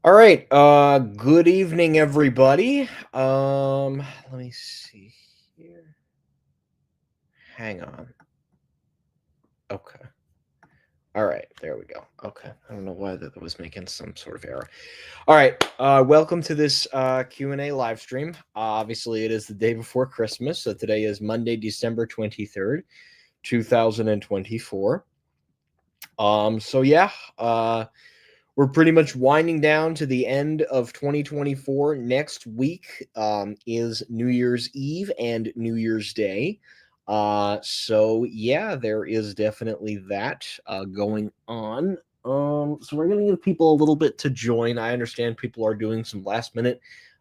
All right. Good evening, everybody. Let me see here. Hang on. Okay. All right. There we go. Okay. I don't know why that was making some sort of error. All right. Welcome to this Q&A live stream. Obviously, it is the day before Christmas, so today is Monday, December 23rd, 2024. So yeah. We're pretty much winding down to the end of 2024. Next week is New Year's Eve and New Year's Day. So yeah, there is definitely that going on. So we're gonna give people a little bit to join. I understand people are doing some last minute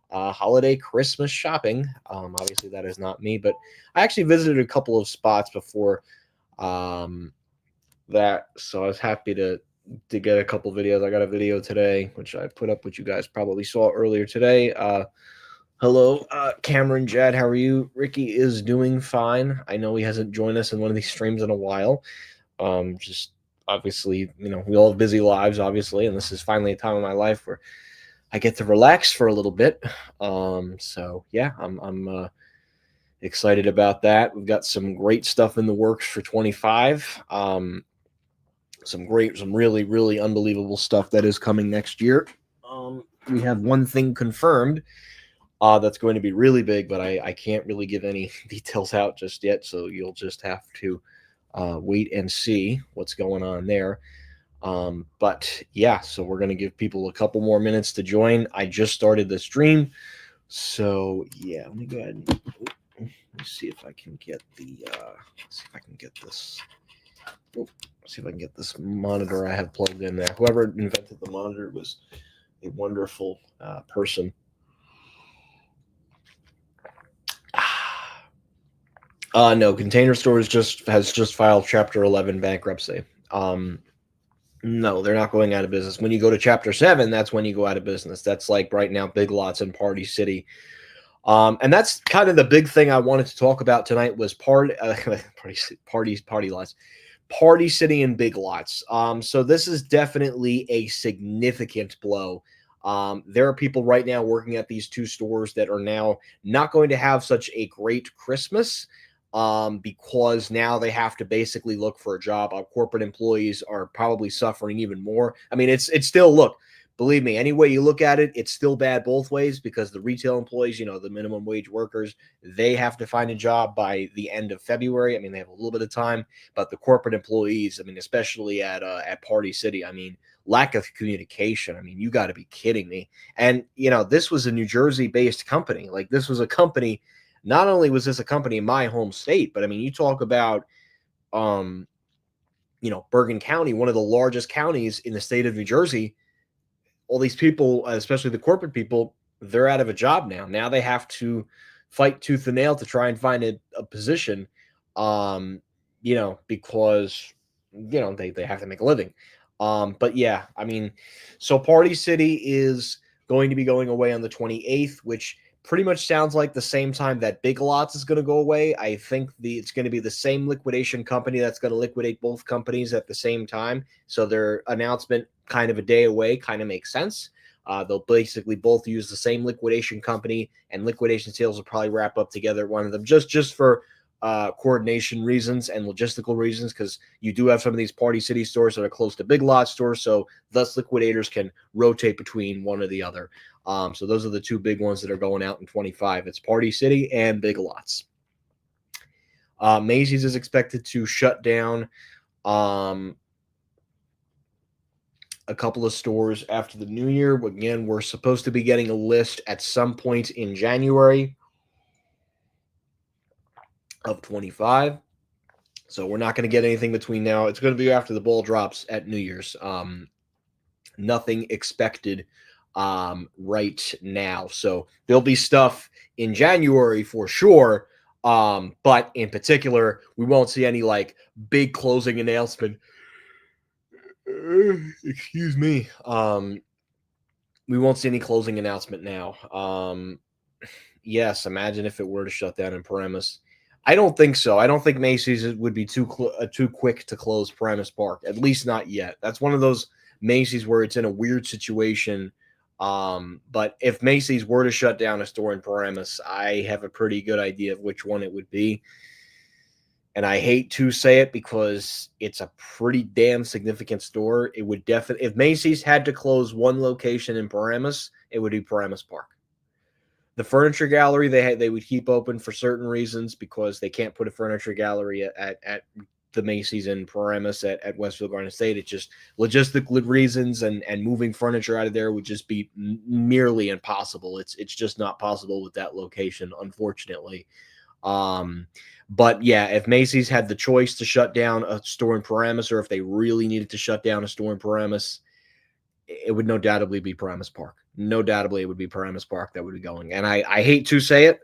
holiday Christmas shopping. Obviously that is not me, but I actually visited a couple of spots before um, that, so I was happy to get a couple videos. I got a video today, which I put up, which you guys probably saw earlier today. Hello, Cameron, Jad, how are you? Ricky is doing fine. I know he hasn't joined us in one of these streams in a while. Just obviously, we all have busy lives, obviously, and this is finally a time in my life where I get to relax for a little bit. So yeah, I'm excited about that. We've got some great stuff in the works for 25. Some really, really unbelievable stuff that is coming next year. We have one thing confirmed that's going to be really big, but I can't really give any details out just yet. So you'll just have to wait and see what's going on there. But yeah, so we're going to give people a couple more minutes to join. I just started the stream. So yeah, let me go ahead and let's see if I can get the let's see if I can get this. See if I can get this monitor I have plugged in there. Whoever invented the monitor was a wonderful person. No, Container Stores has just filed Chapter 11 bankruptcy. No, they're not going out of business. When you go to Chapter 7, that's when you go out of business. That's like right now, Big Lots and Party City. And that's kind of the big thing I wanted to talk about tonight was party lots. Party City and Big Lots. So this is definitely a significant blow. There are people right now working at these two stores that are now not going to have such a great Christmas because now they have to basically look for a job. Our corporate employees are probably suffering even more. I mean, it's still, look, believe me, any way you look at it, it's still bad both ways because the retail employees, the minimum wage workers, they have to find a job by the end of February. I mean, they have a little bit of time, but the corporate employees, I mean, especially at Party City, I mean, lack of communication. I mean, you got to be kidding me. And, this was a New Jersey-based company. Like, this was a company, not only was this a company in my home state, but I mean, you talk about, Bergen County, one of the largest counties in the state of New Jersey. All these people, especially the corporate people, they're out of a job now. Now they have to fight tooth and nail to try and find a position, because, they have to make a living. But yeah, I mean, so Party City is going to be going away on the 28th, which pretty much sounds like the same time that Big Lots is going to go away. I think it's going to be the same liquidation company that's going to liquidate both companies at the same time. So their announcement kind of a day away kind of makes sense. They'll basically both use the same liquidation company, and liquidation sales will probably wrap up together. One of them just for coordination reasons and logistical reasons, because you do have some of these Party City stores that are close to Big Lots stores, so thus liquidators can rotate between one or the other. So those are the two big ones that are going out in 25. It's Party City and Big Lots. Macy's is expected to shut down a couple of stores after the new year. Again, we're supposed to be getting a list at some point in January of 25. So we're not going to get anything between now. It's going to be after the ball drops at New Year's. Nothing expected right now. So there'll be stuff in January for sure. But in particular, we won't see any like big closing announcement. Excuse me. We won't see any closing announcement now. Yes, imagine if it were to shut down in Paramus. I don't think so. I don't think Macy's would be too quick to close Paramus Park, at least not yet. That's one of those Macy's where it's in a weird situation But if Macy's were to shut down a store in Paramus, I have a pretty good idea of which one it would be. And I hate to say it because it's a pretty damn significant store. It would definitely, if Macy's had to close one location in Paramus, it would be Paramus Park. The furniture gallery they would keep open for certain reasons because they can't put a furniture gallery at the Macy's in Paramus at Westfield Garden State. It's just logistical reasons, and moving furniture out of there would just be merely impossible. It's just not possible with that location, unfortunately. But yeah, if Macy's had the choice to shut down a store in Paramus, or if they really needed to shut down a store in Paramus, it would no doubtably be Paramus Park. No doubtably, it would be Paramus Park that would be going. And I hate to say it.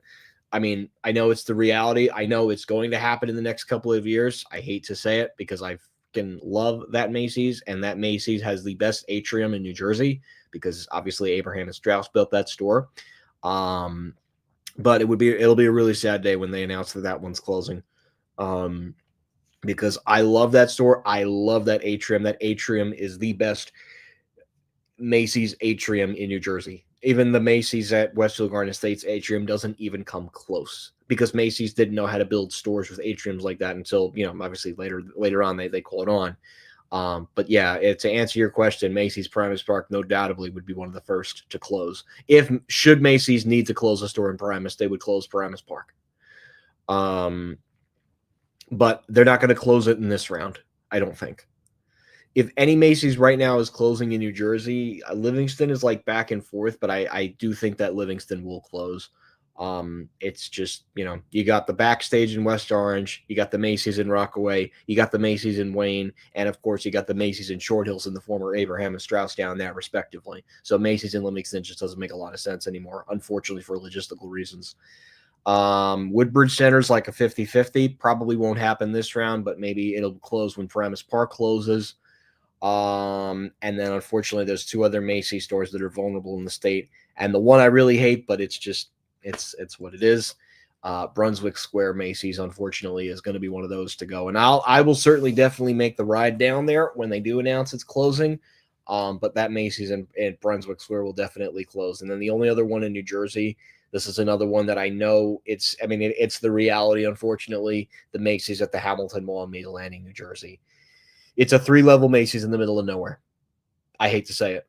I mean, I know it's the reality. I know it's going to happen in the next couple of years. I hate to say it because I can love that Macy's, and that Macy's has the best atrium in New Jersey because obviously Abraham and Strauss built that store. But it'll be a really sad day when they announce that one's closing. Because I love that store. I love that atrium. That atrium is the best Macy's atrium in New Jersey. Even the Macy's at Westfield Garden Estates atrium doesn't even come close because Macy's didn't know how to build stores with atriums like that until, obviously later on they call it on. But yeah, to answer your question, Macy's Paramus Park no doubtably would be one of the first to close. Should Macy's need to close a store in Paramus, they would close Paramus Park. But they're not going to close it in this round, I don't think. If any Macy's right now is closing in New Jersey, Livingston is like back and forth, but I do think that Livingston will close. It's just, you got the Backstage in West Orange, you got the Macy's in Rockaway, you got the Macy's in Wayne, and of course you got the Macy's in Short Hills and the former Abraham and Strauss down there respectively. So Macy's in Livingston just doesn't make a lot of sense anymore, unfortunately, for logistical reasons. Woodbridge Center's like a 50-50, probably won't happen this round, but maybe it'll close when Paramus Park closes. And then unfortunately there's two other Macy's stores that are vulnerable in the state, and the one I really hate, but it's what it is. Brunswick Square Macy's, unfortunately, is going to be one of those to go, and I will certainly definitely make the ride down there when they do announce it's closing. But that Macy's in Brunswick Square will definitely close. And then the only other one in New Jersey, this is another one that I know it's the reality, unfortunately, the Macy's at the Hamilton Mall in Maiden Landing, New Jersey. It's a 3-level Macy's in the middle of nowhere. I hate to say it.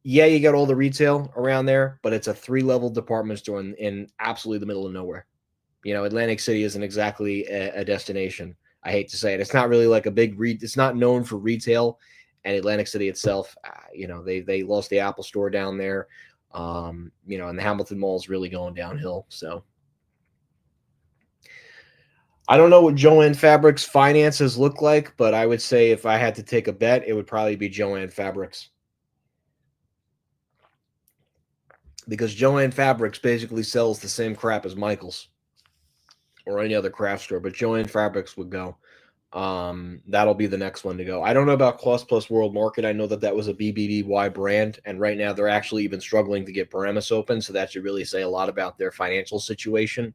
Yeah, you got all the retail around there, but it's a 3-level department store in absolutely the middle of nowhere. Atlantic City isn't exactly a destination. I hate to say it. It's not really like a big it's not known for retail, and Atlantic City itself, they lost the Apple store down there. And the Hamilton Mall is really going downhill. So I don't know what Jo-Ann Fabrics finances look like, but I would say if I had to take a bet, it would probably be Jo-Ann Fabrics. Because Jo-Ann Fabrics basically sells the same crap as Michaels or any other craft store, but Jo-Ann Fabrics would go. That'll be the next one to go. I don't know about Cost Plus World Market. I know that was a BBBY brand, and right now they're actually even struggling to get Paramus open, so that should really say a lot about their financial situation.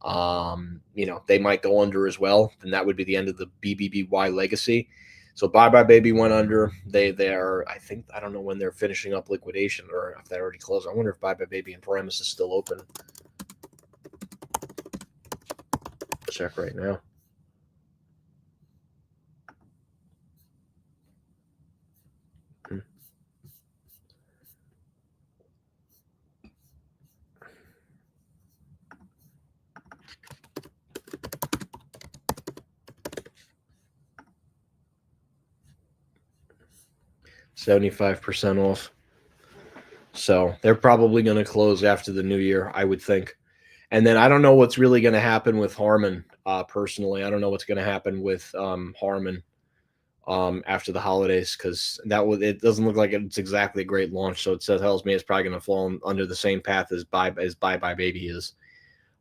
They might go under as well, and that would be the end of the BBBY legacy. So Bye Bye Baby went under. They're I don't know when they're finishing up liquidation or if they already closed. I wonder if Bye Bye Baby and Paramus is still open. Check right now. Hmm. 75% off. So they're probably going to close after the new year, I would think. And then I don't know what's really going to happen with Harmon. Personally, I don't know what's going to happen with Harmon after the holidays, because it doesn't look like it's exactly a great launch. So it tells me it's probably going to fall under the same path as Bye Bye Baby is.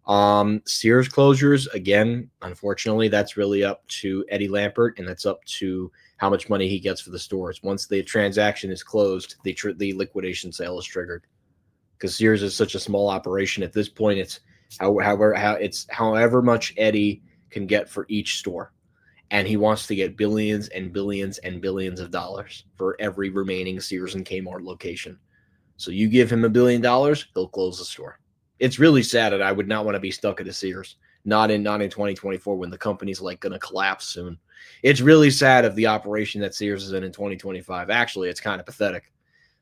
Sears closures, again, unfortunately, that's really up to Eddie Lampert, and that's up to how much money he gets for the stores. Once the transaction is closed, the liquidation sale is triggered. Because Sears is such a small operation at this point, it's however much Eddie can get for each store, and he wants to get billions and billions and billions of dollars for every remaining Sears and Kmart location. So you give him $1 billion, he'll close the store. It's really sad, and I would not want to be stuck at a Sears. Not in 2024 when the company's like going to collapse soon. It's really sad of the operation that Sears is in 2025. Actually, it's kind of pathetic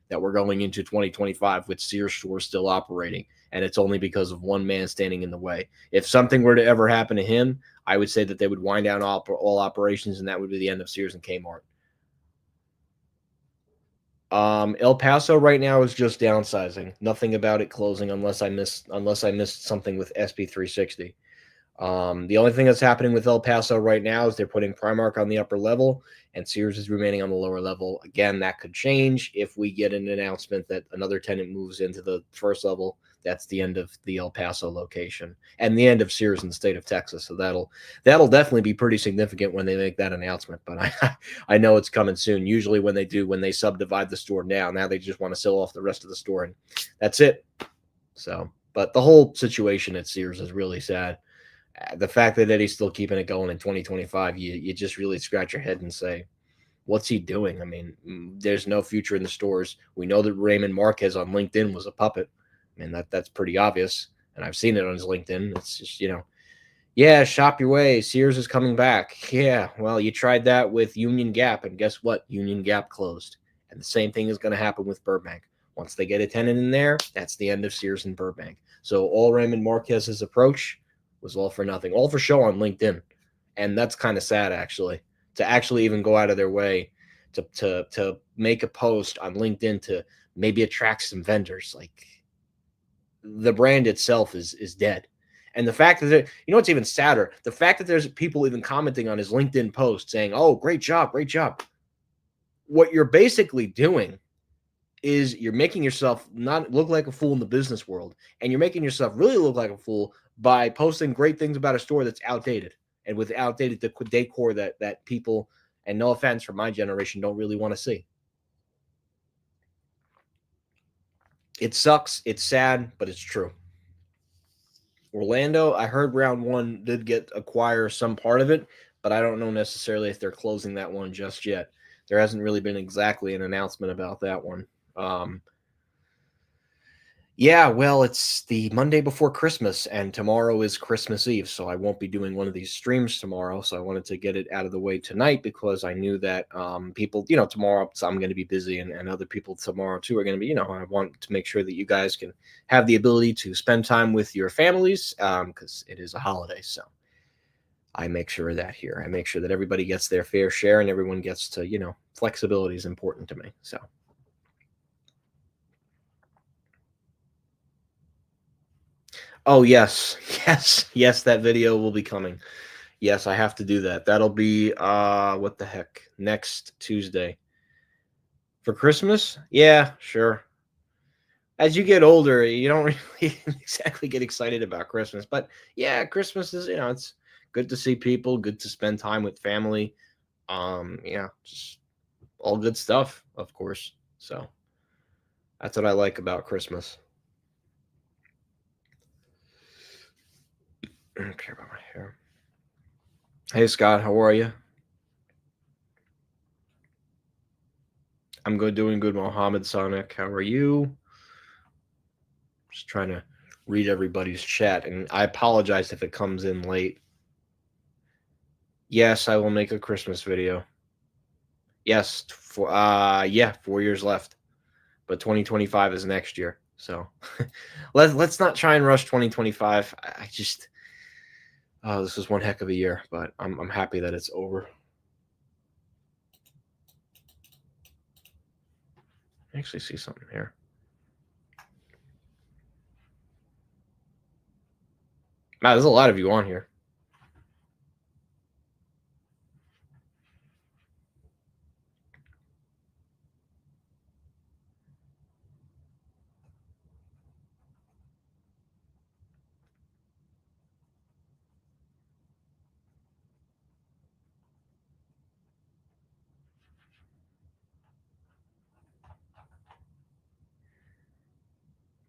that we're going into 2025 with Sears stores still operating, and it's only because of one man standing in the way. If something were to ever happen to him, I would say that they would wind down all operations, and that would be the end of Sears and Kmart. El Paso right now is just downsizing. Nothing about it closing unless I missed something with SB360. The only thing that's happening with El Paso right now is they're putting Primark on the upper level and Sears is remaining on the lower level. Again, that could change if we get an announcement that another tenant moves into the first level. That's the end of the El Paso location and the end of Sears in the state of Texas. So that'll definitely be pretty significant when they make that announcement. But I know it's coming soon. Usually when they subdivide the store now they just want to sell off the rest of the store and that's it. So, but the whole situation at Sears is really sad. The fact that Eddie's still keeping it going in 2025, you just really scratch your head and say, what's he doing? I mean, there's no future in the stores. We know that Raymond Marquez on LinkedIn was a puppet. I mean, that's pretty obvious. And I've seen it on his LinkedIn. It's just, yeah, shop your way. Sears is coming back. Yeah, well, you tried that with Union Gap, and guess what? Union Gap closed. And the same thing is going to happen with Burbank. Once they get a tenant in there, that's the end of Sears and Burbank. So all Raymond Marquez's approach was all for nothing, all for show on LinkedIn. And that's kind of sad, actually, to actually even go out of their way to make a post on LinkedIn to maybe attract some vendors. Like, the brand itself is dead. And the fact that what's even sadder, the fact that there's people even commenting on his LinkedIn post saying, "Oh, great job, great job." What you're basically doing is you're making yourself not look like a fool in the business world, and you're making yourself really look like a fool by posting great things about a store that's outdated and with outdated decor that people, and no offense from my generation, don't really want to see. It sucks. It's sad, but it's true. Orlando, I heard round one did acquire some part of it, but I don't know necessarily if they're closing that one just yet. There hasn't really been exactly an announcement about that one. Yeah, well, it's the Monday before Christmas, and tomorrow is Christmas Eve, so I won't be doing one of these streams tomorrow. So I wanted to get it out of the way tonight because I knew that people, tomorrow, so I'm going to be busy, and other people tomorrow too are going to be, I want to make sure that you guys can have the ability to spend time with your families because it is a holiday. So I make sure of that here. I make sure that everybody gets their fair share and everyone gets to, flexibility is important to me. So. Oh, yes. Yes, that video will be coming. Yes, I have to do that. That'll be what the heck? Next Tuesday. For Christmas? Yeah, sure. As you get older, you don't really exactly get excited about Christmas, but yeah, Christmas is, it's good to see people, good to spend time with family. Yeah, just all good stuff, of course. So, that's what I like about Christmas. I don't care about my hair. Hey, Scott, how are you? I'm good, doing good, Mohammed Sonic. How are you? Just trying to read everybody's chat, and I apologize if it comes in late. Yes, I will make a Christmas video. Yes, 4 years left, but 2025 is next year. So let's not try and rush 2025. I just, this is one heck of a year, but I'm happy that it's over. I actually see something here. Wow, there's a lot of you on here.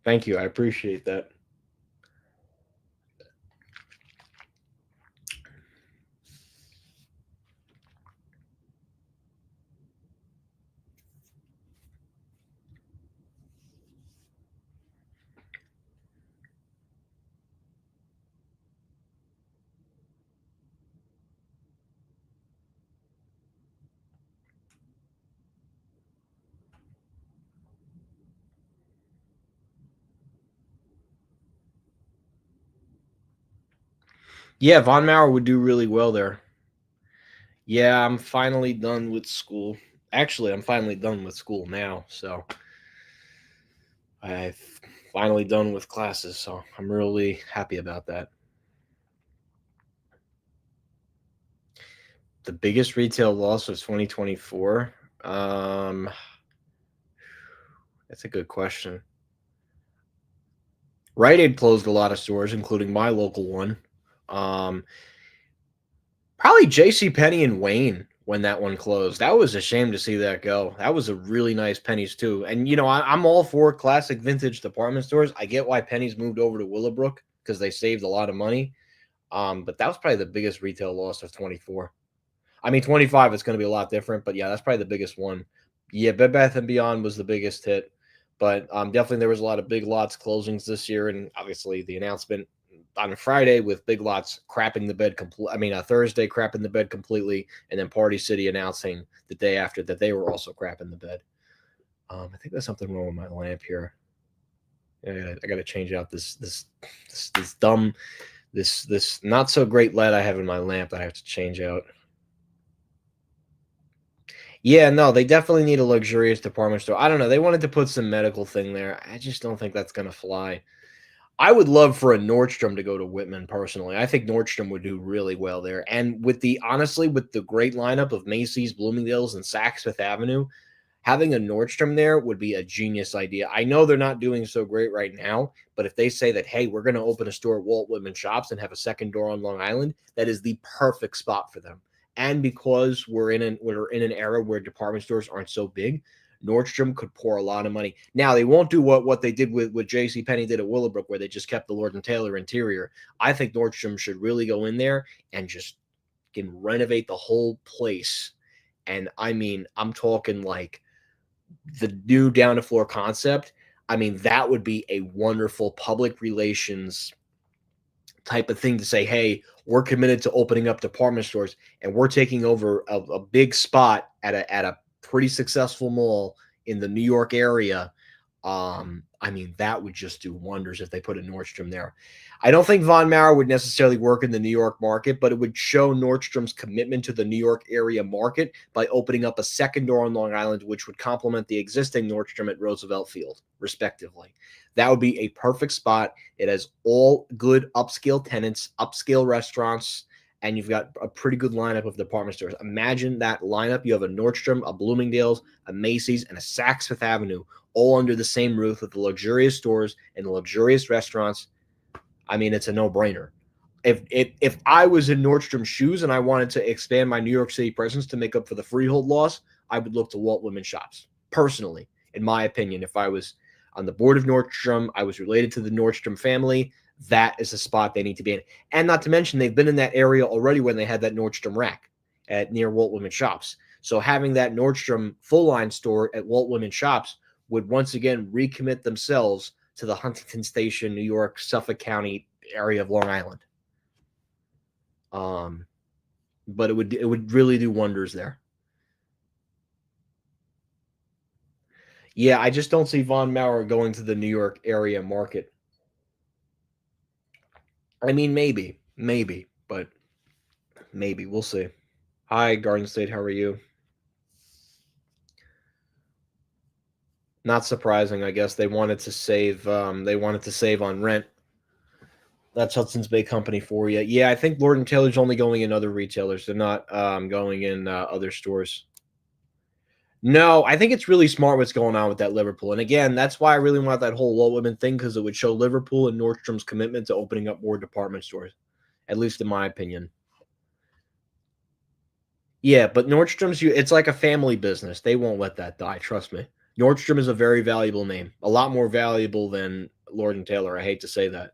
Thank you. I appreciate that. Yeah, Von Mauer would do really well there. Yeah, I'm finally done with school. Actually, I'm finally done with school now, so I've finally done with classes, so I'm really happy about that. The biggest retail loss of 2024? Um, that's a good question. Rite Aid closed a lot of stores, including my local one. Um, Probably J.C. Penney and Wayne when that one closed. That was a shame to see that go. That was a really nice Penny's too. And I'm all for classic vintage department stores. I get why Penny's moved over to Willowbrook because they saved a lot of money. But that was probably the biggest retail loss of 24. I mean, 25 it's going to be a lot different, but yeah, that's probably the biggest one. Yeah, Bed Bath and Beyond was the biggest hit, but definitely there was a lot of Big Lots closings this year, and obviously the announcement on Friday with Big Lots crapping the bed complete. I mean, Thursday crapping the bed completely, and then Party City announcing the day after that they were also crapping the bed. I think there's something wrong with my lamp here. I got to change out this dumb this not so great LED I have in my lamp that I have to change out. Yeah, no, they definitely need a luxurious department store. I don't know. They wanted to put some medical thing there. I just don't think that's gonna fly. I would love for a Nordstrom to go to Whitman personally. I think Nordstrom would do really well there. And with the great lineup of Macy's, Bloomingdale's, and Saks Fifth Avenue, having a Nordstrom there would be a genius idea. I know they're not doing so great right now, but if they say that, hey, we're going to open a store at Walt Whitman Shops and have a second door on Long Island, that is the perfect spot for them. And because we're in an era where department stores aren't so big, Nordstrom could pour a lot of money. Now they won't do what they did with J.C. Penney did at Willowbrook, where they just kept the Lord and Taylor interior. I think Nordstrom should really go in there and just can renovate the whole place. And I mean, I'm talking like the new down to floor concept. I mean, that would be a wonderful public relations type of thing to say, hey, we're committed to opening up department stores and we're taking over a big spot at a pretty successful mall in the New York area. I mean, that would just do wonders if they put a Nordstrom there. I don't think Von Maur would necessarily work in the New York market, but it would show Nordstrom's commitment to the New York area market by opening up a second door on Long Island, which would complement the existing Nordstrom at Roosevelt Field, respectively. That would be a perfect spot. It has all good upscale tenants, upscale restaurants, and you've got a pretty good lineup of department stores. Imagine that lineup. You have a Nordstrom, a Bloomingdale's, a Macy's, and a Saks Fifth Avenue all under the same roof with the luxurious stores and the luxurious restaurants. I mean, it's a no-brainer. If I was in Nordstrom's shoes and I wanted to expand my New York City presence to make up for the freehold loss, I would look to Walt Whitman Shops. Personally, in my opinion, if I was on the board of Nordstrom, I was related to the Nordstrom family, that is the spot they need to be in. And not to mention, they've been in that area already when they had that Nordstrom rack at near Walt Whitman Shops. So having that Nordstrom full-line store at Walt Whitman Shops would once again recommit themselves to the Huntington Station, New York, Suffolk County area of Long Island. But it would really do wonders there. Yeah, I just don't see Von Maur going to the New York area market. I mean, maybe, but maybe we'll see. Hi, Garden State. How are you? Not surprising, I guess. They wanted to save. They wanted to save on rent. That's Hudson's Bay Company for you. Yeah, I think Lord and Taylor's only going in other retailers. They're not going in other stores. No, I think it's really smart what's going on with that Liverpool. And again, that's why I really want that whole Walt Whitman thing because it would show Liverpool and Nordstrom's commitment to opening up more department stores, at least in my opinion. Yeah, but Nordstrom's it's like a family business. They won't let that die, trust me. Nordstrom is a very valuable name, a lot more valuable than Lord and Taylor. I hate to say that.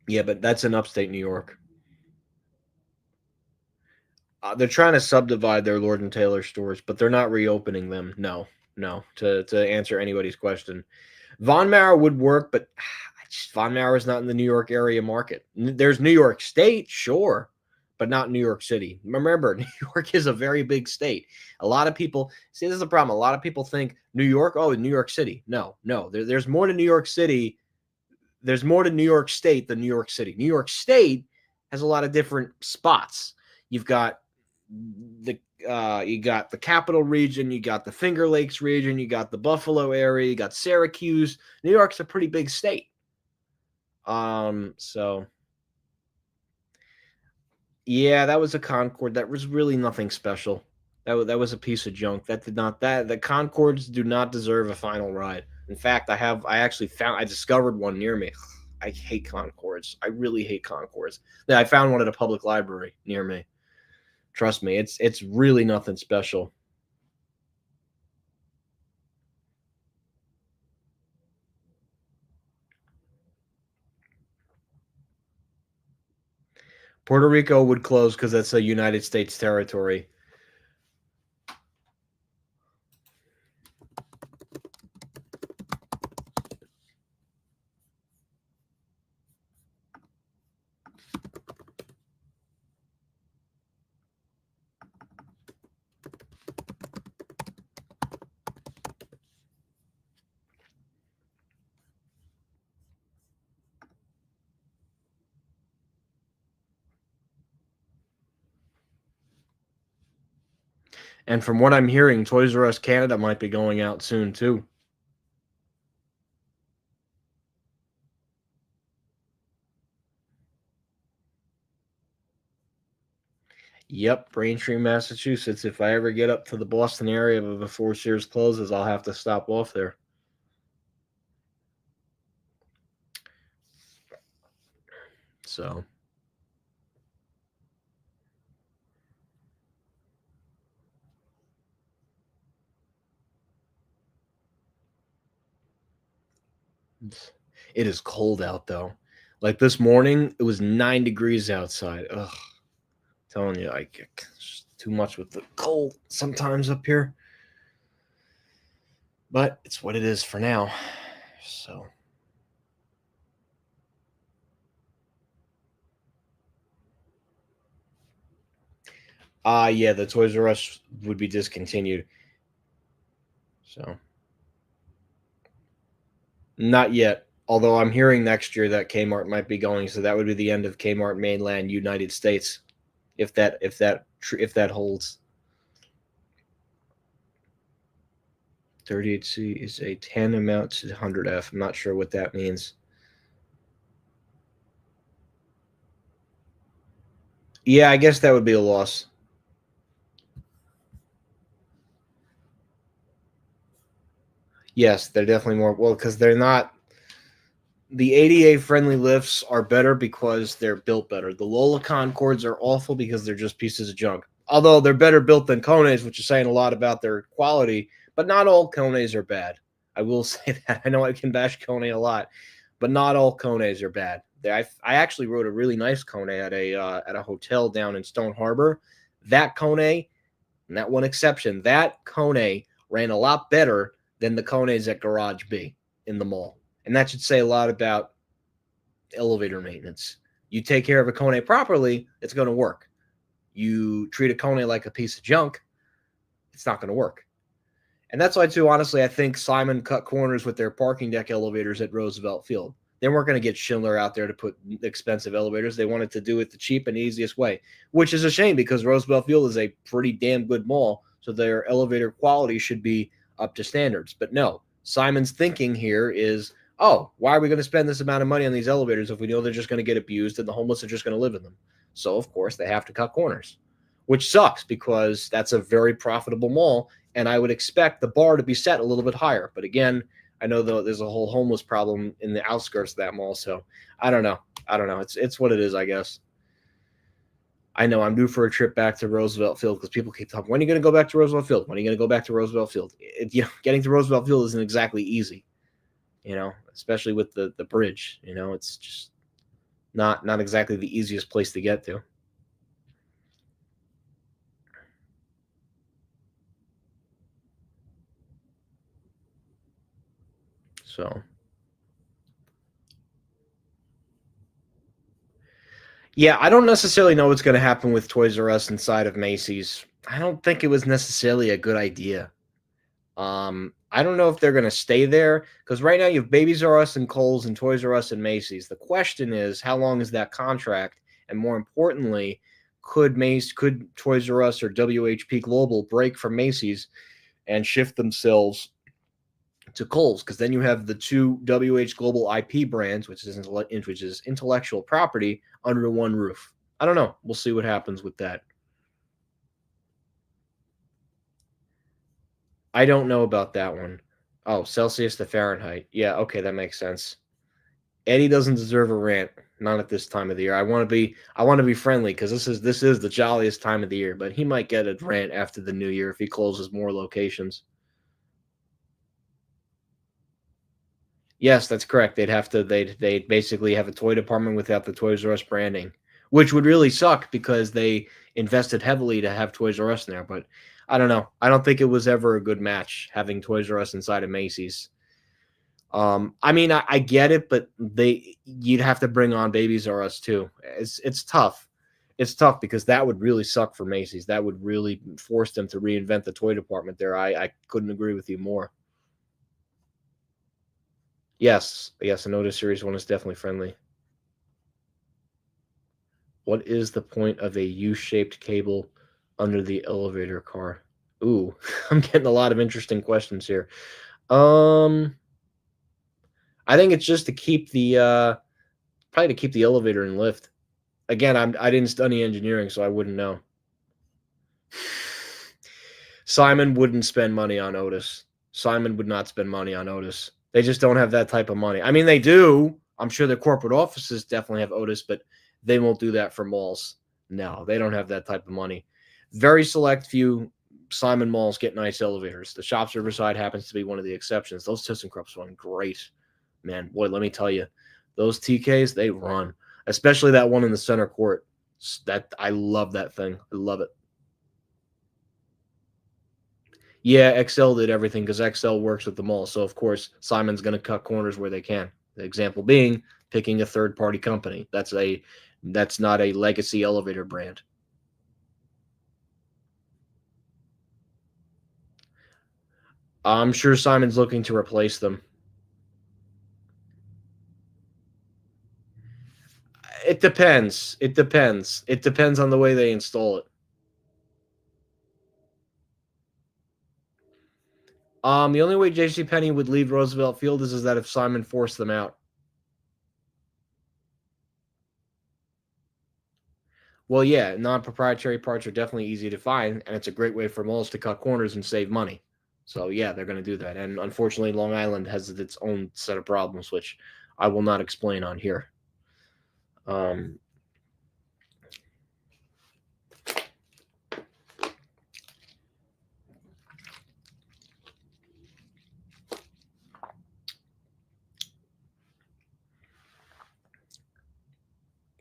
Yeah, but that's in upstate New York. They're trying to subdivide their Lord and Taylor stores, but they're not reopening them. No, no. To answer anybody's question, Von Maur would work, but Von Maur is not in the New York area market. There's New York State, sure, but not New York City. Remember, New York is a very big state. A lot of people see this is the problem. A lot of people think New York, oh, New York City. No, no. There's more to New York City there's more to New York State than New York City. New York State has a lot of different spots. You've got you got the Capital region, you got the Finger Lakes region, you got the Buffalo area, you got Syracuse. New York's a pretty big state. So yeah, that was a Concorde. That was really nothing special. That was a piece of junk. That did not that the Concords do not deserve a final ride. In fact, I discovered one near me. I hate Concords. I really hate Concords. Yeah, I found one at a public library near me. Trust me, it's really nothing special. Puerto Rico would close because that's a United States territory. And from what I'm hearing, Toys R Us Canada might be going out soon too. Yep, Braintree, Massachusetts. If I ever get up to the Boston area before Sears closes, I'll have to stop off there. So it is cold out though. Like this morning, it was 9 degrees outside. Ugh, telling you, it's too much with the cold sometimes up here. But it's what it is for now. So yeah, the Toys R Us would be discontinued. So not yet. Although I'm hearing next year that Kmart might be going, so that would be the end of Kmart mainland United States, if that holds. 38C is a 10 amount to 100F. I'm not sure what that means. Yeah, I guess that would be a loss. Yes, they're definitely more well because they're not. The ADA friendly lifts are better because they're built better. The Lola Concords are awful because they're just pieces of junk. Although they're better built than Kones, which is saying a lot about their quality. But not all Kones are bad. I will say that. I know I can bash Kone a lot, but not all Kones are bad. I actually rode a really nice Kone at a hotel down in Stone Harbor. That Kone, and that one exception, that Kone ran a lot better than the Kones at Garage B in the mall. And that should say a lot about elevator maintenance. You take care of a Kone properly, it's going to work. You treat a Kone like a piece of junk, it's not going to work. And that's why, too, honestly, I think Simon cut corners with their parking deck elevators at Roosevelt Field. They weren't going to get Schindler out there to put expensive elevators. They wanted to do it the cheap and easiest way, which is a shame because Roosevelt Field is a pretty damn good mall, so their elevator quality should be up to standards. But no, Simon's thinking here is, oh, why are we going to spend this amount of money on these elevators if we know they're just going to get abused and the homeless are just going to live in them? So, of course, they have to cut corners, which sucks because that's a very profitable mall, and I would expect the bar to be set a little bit higher. But again, I know there's a whole homeless problem in the outskirts of that mall, so I don't know. It's what it is, I guess. I know I'm due for a trip back to Roosevelt Field because people keep talking, when are you going to go back to Roosevelt Field? When are you going to go back to Roosevelt Field? Getting to Roosevelt Field isn't exactly easy, especially with the bridge. It's just not exactly the easiest place to get to. So yeah, I don't necessarily know what's going to happen with Toys R Us inside of Macy's. I don't think it was necessarily a good idea. I don't know if they're going to stay there because right now you have Babies R Us and Kohl's and Toys R Us and Macy's. The question is, how long is that contract? And more importantly, could Toys R Us or WHP Global break from Macy's and shift themselves to Kohl's? Because then you have the two WH Global IP brands, which is intellectual property, under one roof. I don't know. We'll see what happens with that. I don't know about that one. Oh, Celsius to Fahrenheit. Yeah, okay, that makes sense. Eddie doesn't deserve a rant. Not at this time of the year. I want to be friendly because this is the jolliest time of the year. But he might get a rant after the new year if he closes more locations. Yes, that's correct. They'd basically have a toy department without the Toys R Us branding, which would really suck because they invested heavily to have Toys R Us in there. But I don't know. I don't think it was ever a good match having Toys R Us inside of Macy's. I mean, I get it, but you'd have to bring on Babies R Us too. It's tough. It's tough because that would really suck for Macy's. That would really force them to reinvent the toy department there. I couldn't agree with you more. Yes, I know the series one is definitely friendly. What is the point of a U-shaped cable under the elevator car? Ooh, I'm getting a lot of interesting questions here. Um, I think it's just to keep the probably to keep the elevator and lift. Again, I didn't study engineering, so I wouldn't know. Simon wouldn't spend money on Otis. Simon would not spend money on Otis. They just don't have that type of money. I mean, they do. I'm sure their corporate offices definitely have Otis, but they won't do that for malls. No, they don't have that type of money. Very select few Simon malls get nice elevators. The Shops Riverside happens to be one of the exceptions. Those ThyssenKrupps run great. Man, boy, let me tell you, those TKs, they run. Especially that one in the center court. That I love that thing. I love it. Yeah, Excel did everything because Excel works with them all. So of course, Simon's going to cut corners where they can. The example being picking a third-party company. That's not a legacy elevator brand. I'm sure Simon's looking to replace them. It depends. It depends. It depends on the way they install it. The only way J.C. Penney would leave Roosevelt Field is that if Simon forced them out. Well, yeah, non-proprietary parts are definitely easy to find, and it's a great way for malls to cut corners and save money. So yeah, they're going to do that. And unfortunately, Long Island has its own set of problems, which I will not explain on here. Um,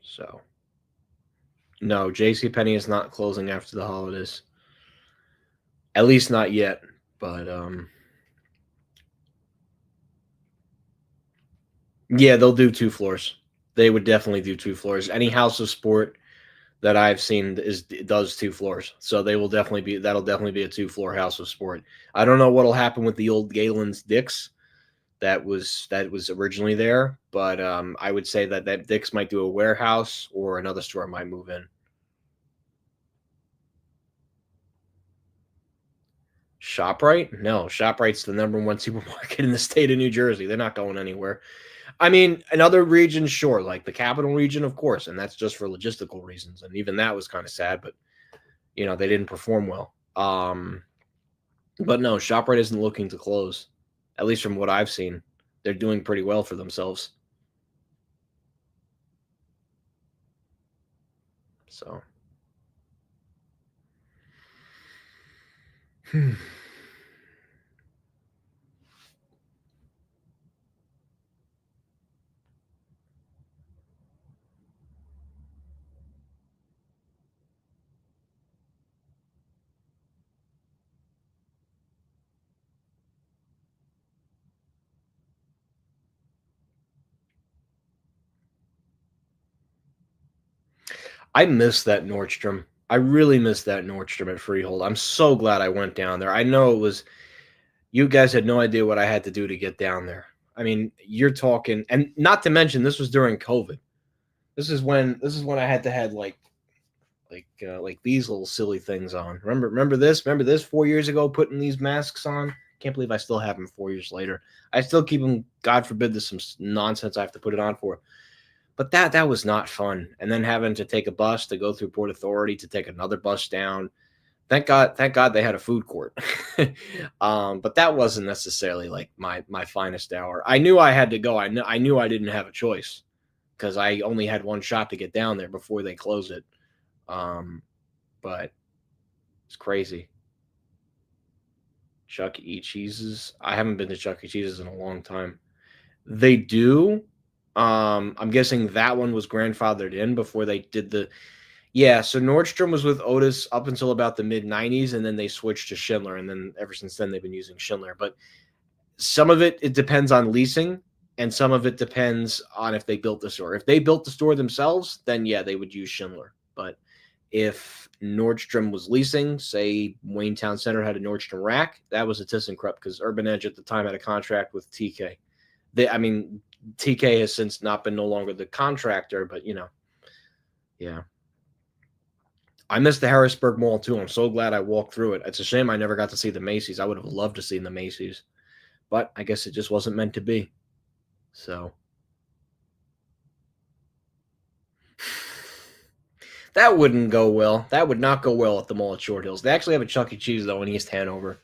so no, J.C. Penney is not closing after the holidays. At least not yet. But yeah, they'll do two floors. They would definitely do two floors. Any house of sport that I've seen does two floors. So that'll definitely be a two-floor house of sport. I don't know what'll happen with the old Galen's Dick's that was originally there, but I would say that Dick's might do a warehouse or another store might move in. ShopRite? No, ShopRite's the number one supermarket in the state of New Jersey. They're not going anywhere. I mean, in other regions, sure, like the capital region, of course, and that's just for logistical reasons. And even that was kind of sad, but they didn't perform well. But no, ShopRite isn't looking to close, at least from what I've seen. They're doing pretty well for themselves. So, I miss that Nordstrom. I really miss that Nordstrom at Freehold. I'm so glad I went down there. I know it was You guys had no idea what I had to do to get down there. I mean, you're talking, and not to mention this was during COVID. This is when I had to had like these little silly things on. Remember this? Remember this 4 years ago putting these masks on? Can't believe I still have them 4 years later. I still keep them. God forbid there's some nonsense I have to put it on for. But that was not fun. And then having to take a bus to go through Port Authority to take another bus down. Thank God they had a food court. But that wasn't necessarily like my finest hour. I knew I had to go. I knew I didn't have a choice because I only had one shot to get down there before they close it. But it's crazy. Chuck E. Cheese's. I haven't been to Chuck E. Cheese's in a long time. They do. I'm guessing that one was grandfathered in before they did the. Yeah, so Nordstrom was with Otis up until about the mid '90s, and then they switched to Schindler, and then ever since then they've been using Schindler. But some of it depends on leasing, and some of it depends on if they built the store. If they built the store themselves, then yeah, they would use Schindler. But if Nordstrom was leasing, say Wayne Town Center had a Nordstrom Rack, that was a ThyssenKrupp because Urban Edge at the time had a contract with TK. TK has since not been no longer the contractor, but yeah. I missed the Harrisburg Mall too. I'm so glad I walked through it. It's a shame I never got to see the Macy's. I would have loved to see the Macy's, but I guess it just wasn't meant to be. So that wouldn't go well. That would not go well at the mall at Short Hills. They actually have a Chuck E. Cheese though in East Hanover,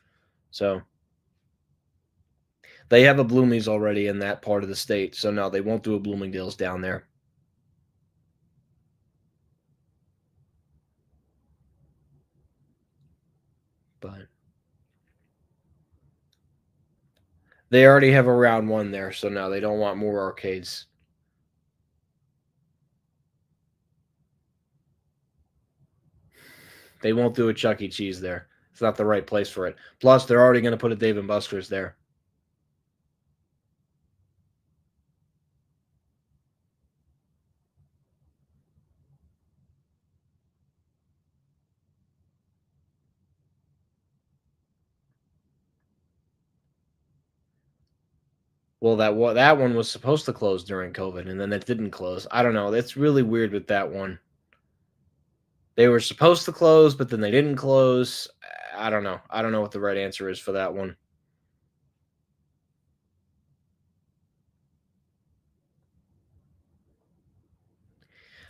so they have a Bloomie's already in that part of the state. So no, they won't do a Bloomingdale's down there. But they already have a round one there, so no, they don't want more arcades. They won't do a Chuck E. Cheese there. It's not the right place for it. Plus, they're already going to put a Dave & Buster's there. Well, that one was supposed to close during COVID, and then it didn't close. I don't know. That's really weird with that one. They were supposed to close, but then they didn't close. I don't know. I don't know what the right answer is for that one.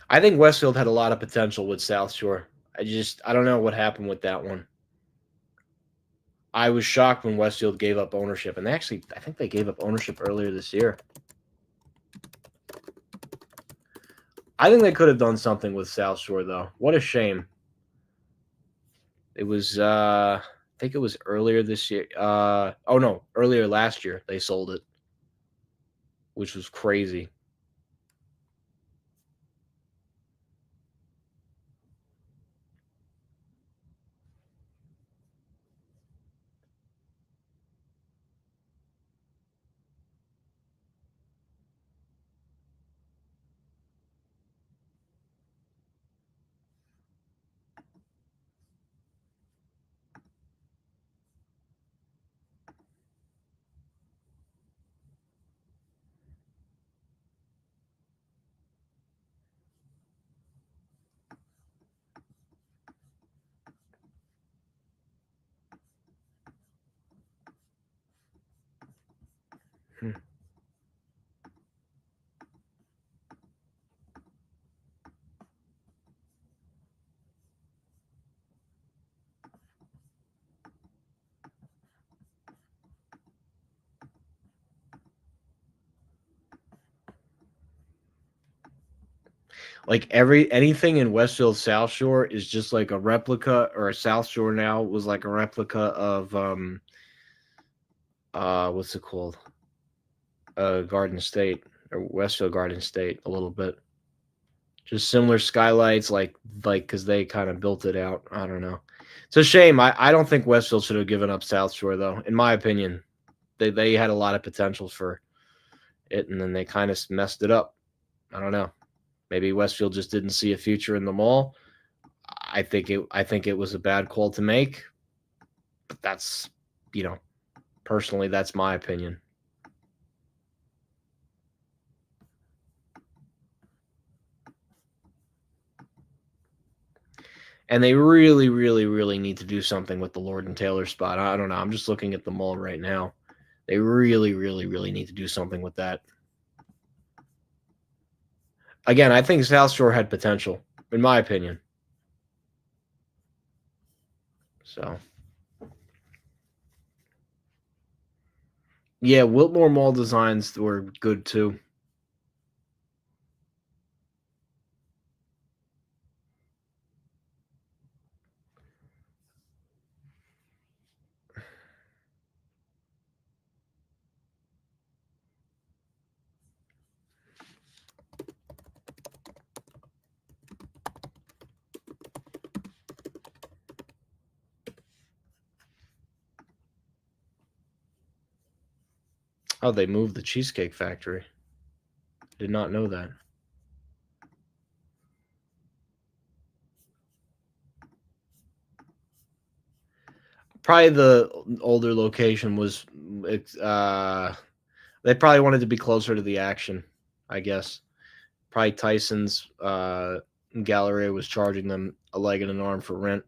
I think Westfield had a lot of potential with South Shore. I don't know what happened with that one. I was shocked when Westfield gave up ownership, and I think they gave up ownership earlier this year. I think they could have done something with South Shore, though. What a shame. It was, I think it was earlier this year. Oh no, earlier last year they sold it, which was crazy. Hmm. Like anything in Westfield South Shore is just like a replica, or South Shore now was like a replica of what's it called? Garden State or Westfield Garden State a little bit. Just similar skylights, like because they kind of built it out. I don't know. It's a shame. I don't think Westfield should have given up South Shore though. In my opinion, they had a lot of potential for it, and then they kind of messed it up. I don't know. Maybe Westfield just didn't see a future in the mall. I think it was a bad call to make, but that's Personally, that's my opinion. And they really, really, really need to do something with the Lord and Taylor spot. I don't know. I'm just looking at the mall right now. They really, really, really need to do something with that. Again, I think South Shore had potential, in my opinion. So, yeah, Wiltmore Mall designs were good too. Oh, they moved the Cheesecake Factory. Did not know that. Probably the older location was, they probably wanted to be closer to the action, I guess. Probably Tyson's Galleria was charging them a leg and an arm for rent.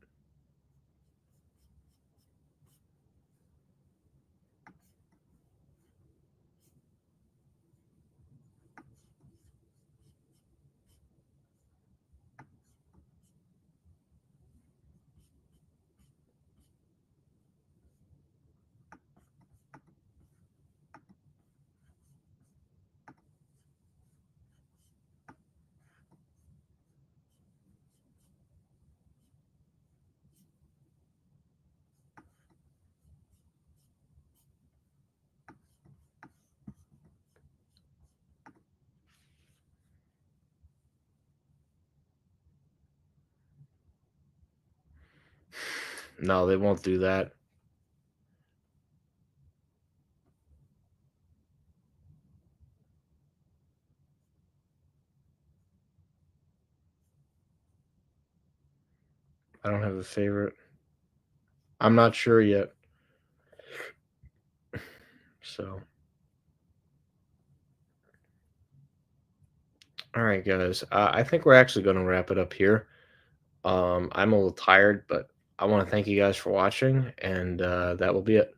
No, they won't do that. I don't have a favorite. I'm not sure yet. So, all right, guys. I think we're actually going to wrap it up here. I'm a little tired, but I want to thank you guys for watching, and that will be it.